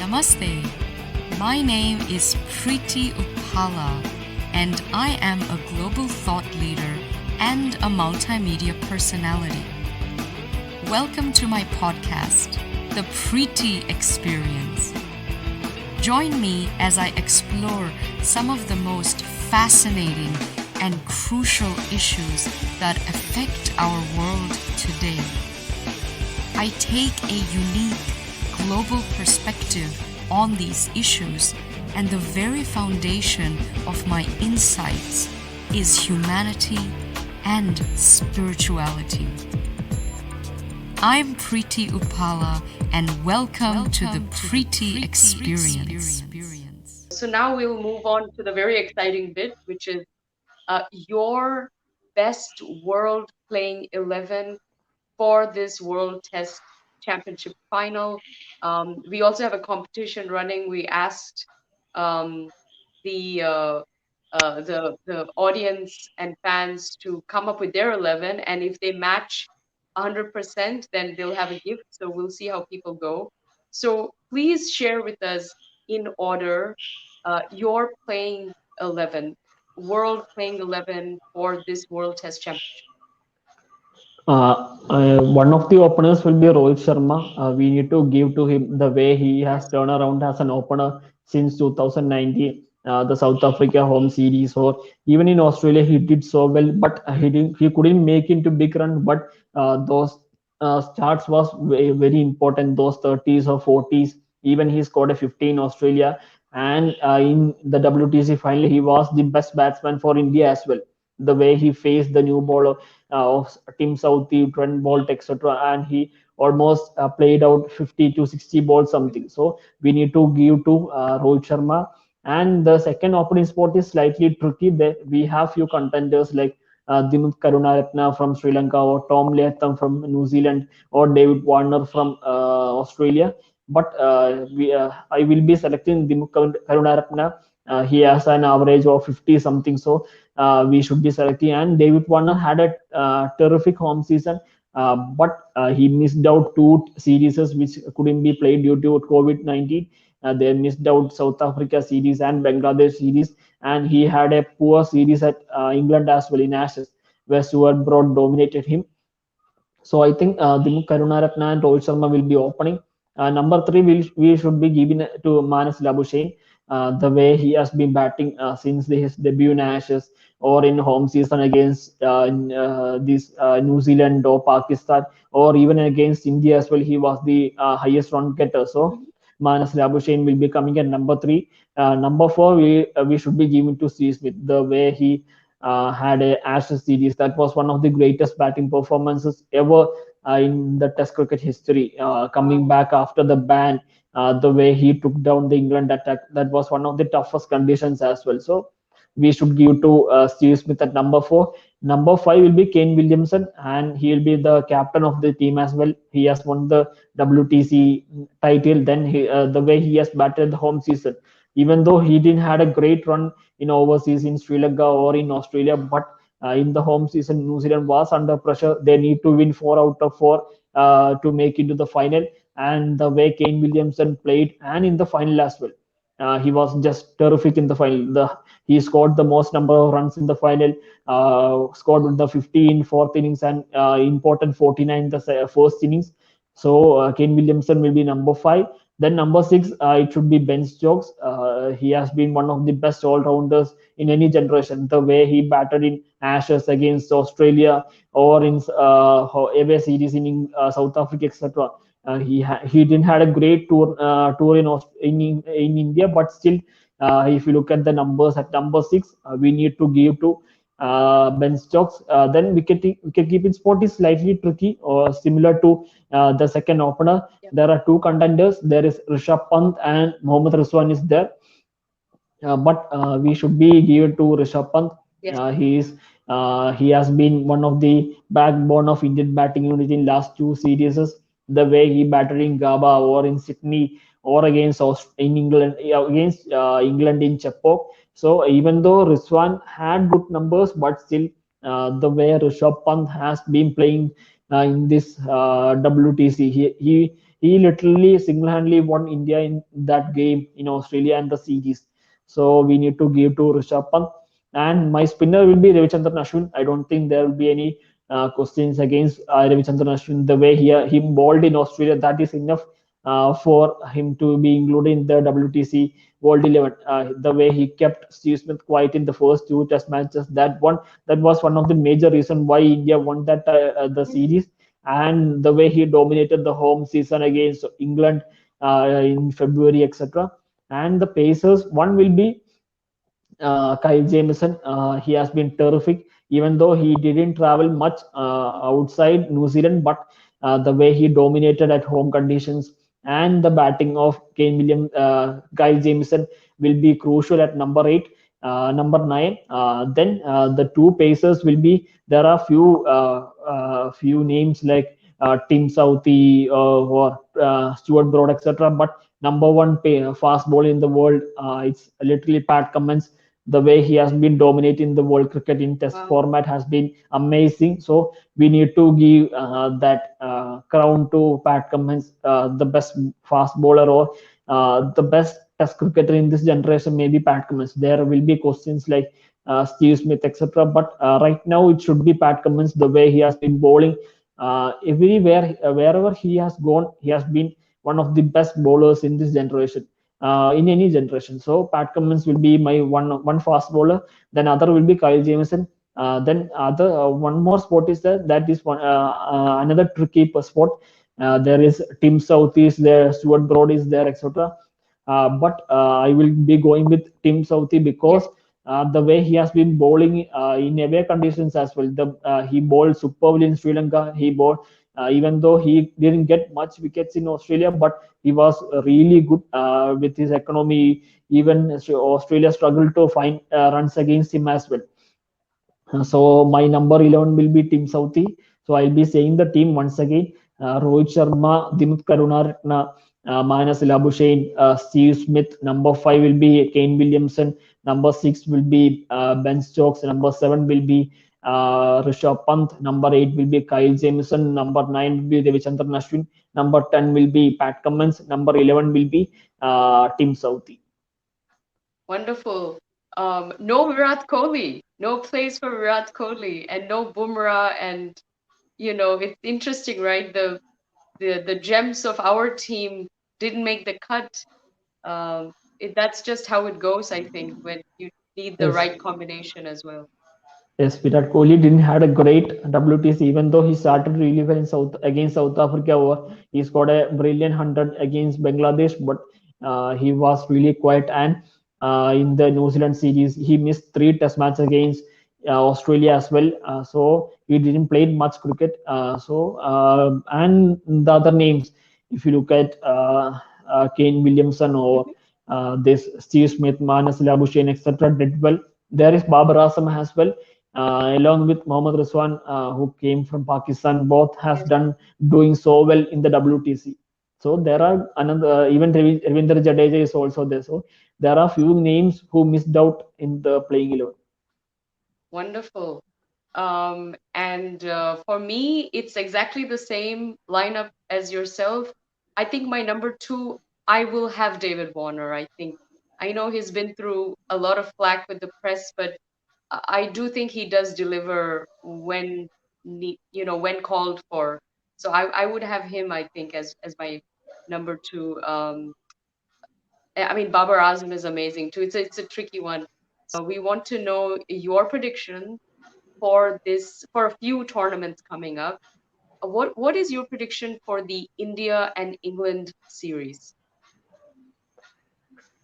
Namaste. My name is Preity Upala, and I am a global thought leader and a multimedia personality. Welcome to my podcast, The Preity Experience. Join me as I explore some of the most fascinating and crucial issues that affect our world today. I take a unique global perspective on these issues, and the very foundation of my insights is humanity and spirituality. I'm Preity Upala, and welcome to the Preity Experience. So now we'll move on to the very exciting bit, which is your best world playing 11 for this World Test Championship final. We also have a competition running. We asked um, the the audience and fans to come up with their 11, and if they match 100%, then they'll have a gift. So we'll see how people go. So please share with us in order your playing 11, world playing 11 for this World Test Championship. One of the openers will be Rohit Sharma. We need to give to him the way he has Yes. turned around as an opener since 2019, the South Africa home series, or even in Australia he did so well, but he couldn't make into big run. But those starts was very important. Those 30s or 40s, even he scored a 50 in Australia, and in the WTC final he was the best batsman for India as well. The way he faced the new bowler of Tim Southey, Trent Bolt, etc. And he almost played out 50 to 60 balls something. So we need to give to Rohit Sharma. And the second opening spot is slightly tricky. We have few contenders like Dimuth Karunaratne from Sri Lanka, or Tom Latham from New Zealand, or David Warner from Australia. But I will be selecting Dimuth Karunaratne. He has an average of 50 something. So we should be selecting. And David Warner had a terrific home season, but he missed out two series which couldn't be played due to COVID-19. They missed out South Africa series and Bangladesh series, and he had a poor series at England as well in Ashes, where Stuart Broad dominated him. So I think Dimuk Karunaratne and Rohit Sharma will be opening. Number three, we should be giving it to Manas Labuschagne. The way he has been batting since his debut in Ashes or in home season against this New Zealand or Pakistan, or even against India as well, he was the highest run getter. So Manas Labuschagne will be coming at number three. Number four, we should be giving to Steve Smith. The way he had a Ashes series. That was one of the greatest batting performances ever in the Test cricket history. Coming back after the ban, the way he took down the England attack, that was one of the toughest conditions as well. So we should give to Steve Smith at number four. Number five will be Kane Williamson, and he will be the captain of the team as well. He has won the WTC title. Then the way he has batted the home season, even though he didn't had a great run in overseas in Sri Lanka or in Australia, but in the home season, New Zealand was under pressure. They need to win 4 out of 4 to make it to the final. And the way Kane Williamson played, and in the final as well, he was just terrific in the final. He scored the most number of runs in the final, scored the 50 in fourth innings, and important 49 in the first innings. So Kane Williamson will be number five. Then number six, it should be Ben Stokes. He has been one of the best all-rounders in any generation. The way he batted in Ashes against Australia, or in away series in South Africa, etc. He didn't had a great tour in India, but still, if you look at the numbers at number six, we need to give to Ben Stokes. Then wicket keeping spot is slightly tricky, or similar to the second opener. Yeah. There are two contenders. There is Rishabh Pant and Mohammad Rizwan is there. But we should be given to Rishabh Pant. Yes. He has been one of the backbone of Indian batting unit in last two series. The way he batted in Gaba or in Sydney or against in England, against England in Chepauk. So even though Rizwan had good numbers, but still the way Rishabh Pant has been playing in this WTC, he literally single-handedly won India in that game in Australia and the series. So we need to give to Rishabh Pant. And my spinner will be Ravichandran Ashwin. I don't think there will be any questions against Ravichandran Ashwin. The way he bowled in Australia, that is enough for him to be included in the WTC World 11. The way he kept Steve Smith quiet in the first two Test matches, that was one of the major reason why India won that the series. And the way he dominated the home season against England in February, etc. And the Pacers, one will be Kyle Jameson. He has been terrific, even though he didn't travel much outside New Zealand. But the way he dominated at home conditions and the batting of Kyle Jameson will be crucial at number 8. Number 9, then the two pacers will be. There are few names like Tim Southey or Stuart Broad, etc. But number one fast bowler in the world, it's literally Pat Cummins. The way he has been dominating the world cricket in test Wow. format has been amazing. So we need to give that crown to Pat Cummins, the best fast bowler or the best test cricketer in this generation. Maybe Pat Cummins. There will be questions like Steve Smith, etc. But right now it should be Pat Cummins. The way he has been bowling everywhere, wherever he has gone, he has been one of the best bowlers in this generation, in any generation. So Pat Cummins will be my one fast bowler. Then other will be Kyle Jameson. Then other one more spot is there. That is another tricky spot. There is Tim South is there, Stuart Broad is there, etc. But I will be going with Tim Southey Yes. because the way he has been bowling in away conditions as well. He bowled superbly in Sri Lanka. He bowled even though he didn't get much wickets in Australia, but he was really good with his economy. Even Australia struggled to find runs against him as well. So my number 11 will be Team Southie. So I'll be saying the team once again. Rohit Sharma, Dimit Karunaratne, Manas Labuschagne, Steve Smith. Number 5 will be Kane Williamson. Number 6 will be Ben Stokes. Number 7 will be Rishabh Pant. Number 8 will be Kyle Jameson. Number 9 will be Ravichandran Ashwin. Number 10 will be Pat Cummins. Number 11 will be Team Southie. Wonderful. No Virat Kohli, no place for Virat Kohli, and no Bumrah. And it's interesting, right? The gems of our team didn't make the cut. That's just how it goes, I think, when you need the Yes. right combination as well. Yes, Virat Kohli didn't had a great WTC, even though he started really well in South Africa. Or he scored a brilliant 100 against Bangladesh, but he was really quiet. And in the New Zealand series, he missed 3 Test matches against Australia as well. So he didn't play much cricket. And the other names, if you look at Kane Williamson or Mhm. this Steve Smith, Manas Labuschagne, etc., did well. There is Babar Azam as well, along with Mohammad Rizwan, who came from Pakistan. Both has Yes. done doing so well in the WTC. So there are another even Ravindra Jadeja is also there. So there are few names who missed out in the playing 11. Wonderful. And for me, it's exactly the same lineup as yourself. I think my number 2, I will have David Warner. I know he's been through a lot of flack with the press, but I do think he does deliver when called for. So I would have him, I think, as my number 2. I mean, Babar Azam is amazing too. It's a tricky one. We want to know your prediction for a few tournaments coming up. What is your prediction for the India and England series?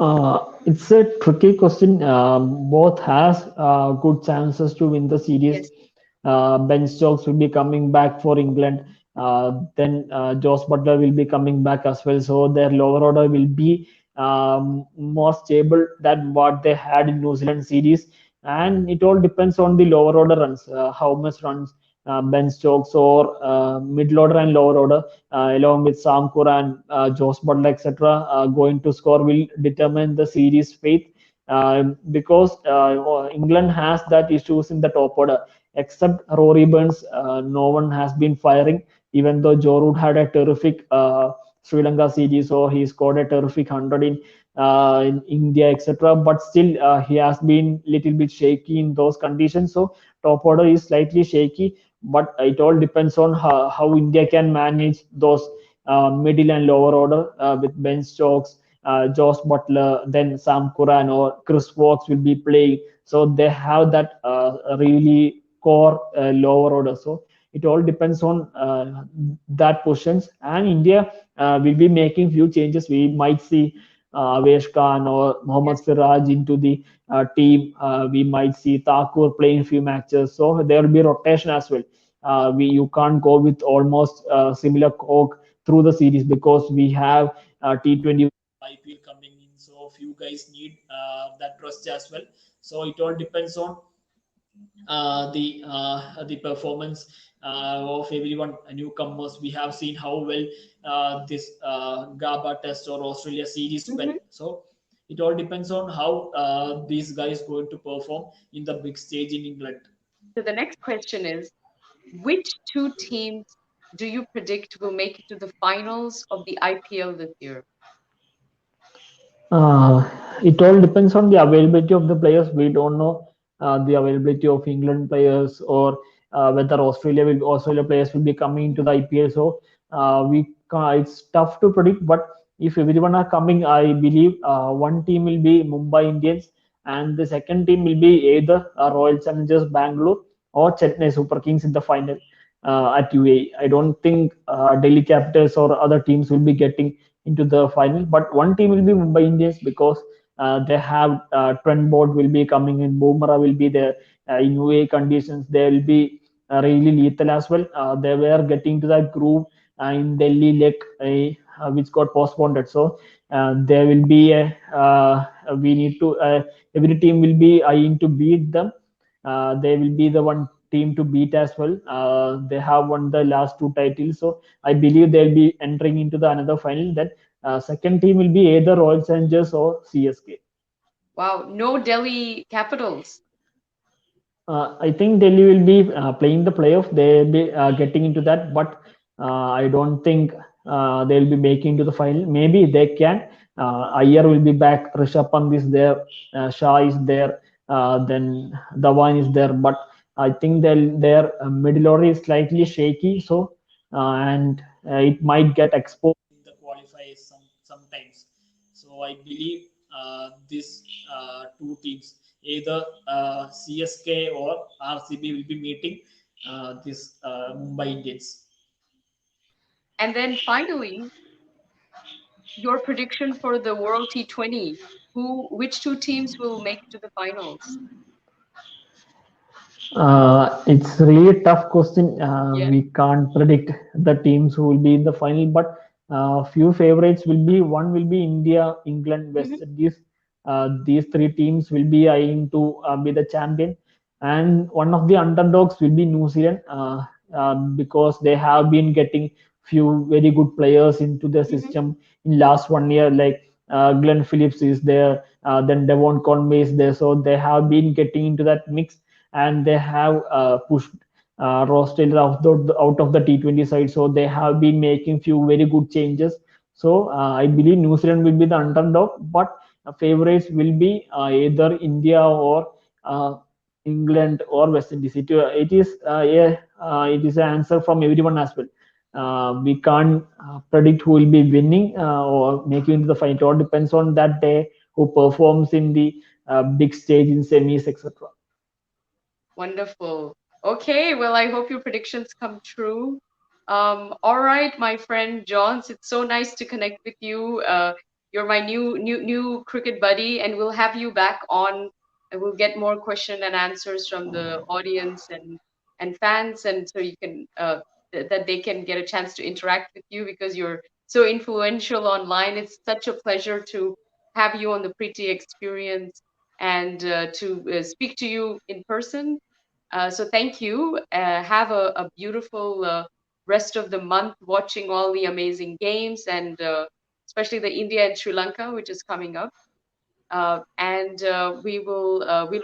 It's a tricky question. Both has good chances to win the series. Yes. Ben Stokes will be coming back for England. Then Josh Butler will be coming back as well. So their lower order will be more stable than what they had in New Zealand series. And it all depends on the lower order runs, how much runs Ben Stokes or middle order and lower order, along with Sam Curran, Josh Butler, etc., going to score will determine the series fate. Because England has that issues in the top order, except Rory Burns, no one has been firing. Even though Joe Root had a terrific Sri Lanka series, so he scored a terrific 100 in India, etc. But still, he has been little bit shaky in those conditions. So top order is slightly shaky, but it all depends on how India can manage those middle and lower order with Ben Stokes, Josh Butler, then Sam Curran or Chris Fox will be playing. So they have that really core lower order. So it all depends on that positions. And India will be making few changes. We might see Avesh Khan or Mohammad Yes. Siraj into the team. We might see Thakur playing few matches. So there will be rotation as well. We You can't go with almost similar coke through the series because we have T20 IPL coming in, so few guys need that trust as well. So it all depends on the performance of everyone newcomers. We have seen how well this GABA test or Australia series Hmm. went. So it all depends on how these guys going to perform in the big stage in England. So the next question is, which two teams do you predict will make it to the finals of the IPL this year? Uh, it all depends on the availability of the players. We don't know the availability of England players or whether Australia players will be coming into the IPL. So it's tough to predict. But if everyone are coming, I believe one team will be Mumbai Indians, and the second team will be either Royal Challengers Bangalore or Chennai Super Kings in the final at UAE. I don't think Delhi Capitals or other teams will be getting into the final. But one team will be Mumbai Indians because they have Trent Bolt will be coming in, Bumrah will be there in UAE conditions. They will be really lethal as well. They were getting to that groove in Delhi Lake, which got postponed. So there will be we need to every team will be eyeing to beat them. They will be the one team to beat as well. They have won the last two titles, so I believe they'll be entering into the another final. Then second team will be either Royal Challengers or CSK. Wow, no Delhi Capitals. I think Delhi will be playing the playoff. They'll be getting into that, but I don't think they'll be making to the final. Maybe they can. Iyer will be back. Rishabh Pant is there. Shah is there. Then Dhawan is there. But I think their middle order is slightly shaky. So and it might get exposed in the qualifiers sometimes. So I believe these two teams, either CSK or RCB, will be meeting this Mumbai Indians. And then finally, your prediction for the World T20. Which two teams will make it to the finals? It's really a tough question. Yeah. We can't predict the teams who will be in the final, but few favorites will be one will be India, England, Hmm. West Indies. These three teams will be eyeing to be the champion, and one of the underdogs will be New Zealand because they have been getting few very good players into their Hmm. system in last 1 year. Like Glenn Phillips is there, then Devon Conway is there, so they have been getting into that mix and they have pushed Ross Taylor out of the T20 side. So they have been making few very good changes. So I believe New Zealand will be the underdog, but favorites will be either India or England or West Indies. It is it is an answer from everyone as well. We can't predict who will be winning or making into the final. It all depends on that day who performs in the big stage in semis, etc. Wonderful. Okay, well, I hope your predictions come true. All right, my friend Johns, it's so nice to connect with you. You're my new cricket buddy, and we'll have you back on, and we'll get more question and answers from the audience and fans, and so you can that they can get a chance to interact with you because you're so influential online. It's such a pleasure to have you on the Pretty Experience and to speak to you in person. So thank you. Have a beautiful rest of the month watching all the amazing games and especially the India and Sri Lanka, which is coming up. And we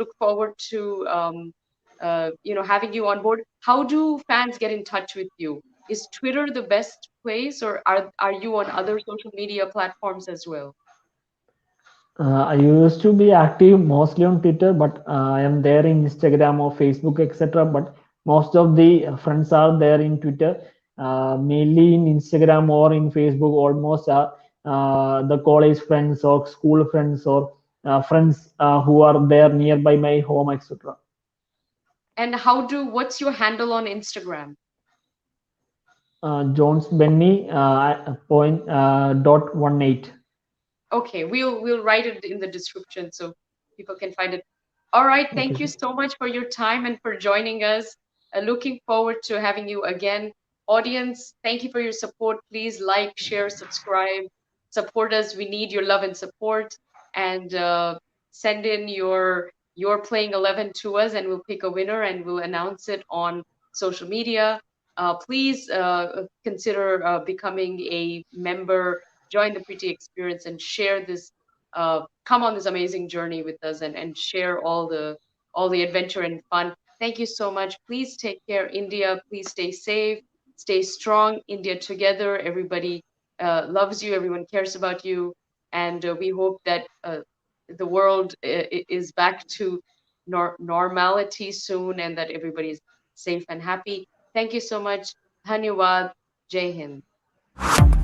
look forward to having you on board. How do fans get in touch with you? is Twitter the best place, or are you on other social media platforms as well? I used to be active mostly on Twitter, but I am there in Instagram or Facebook, etc. But most of the friends are there in Twitter, mainly in Instagram or in Facebook. Almost the college friends or school friends or friends who are there nearby my home, etc. And what's your handle on Instagram? Jones Benny point dot 18. Okay, we'll write it in the description so people can find it. All right, Okay, thank you sure. so much for your time and for joining us. Looking forward to having you again. Audience, thank you for your support. Please like, share, subscribe, support us. We need your love and support. And send in your playing 11 to us, and we'll pick a winner and we'll announce it on social media. Please consider becoming a member, join the Preity experience, and share this. Come on this amazing journey with us, and share all the adventure and fun. Thank you so much. Please take care, India. Please stay safe, stay strong. India together. Everybody loves you. Everyone cares about you, and we hope that the world is back to normality soon, and that everybody is safe and happy. Thank you so much. Dhanyawad. Jai Hind.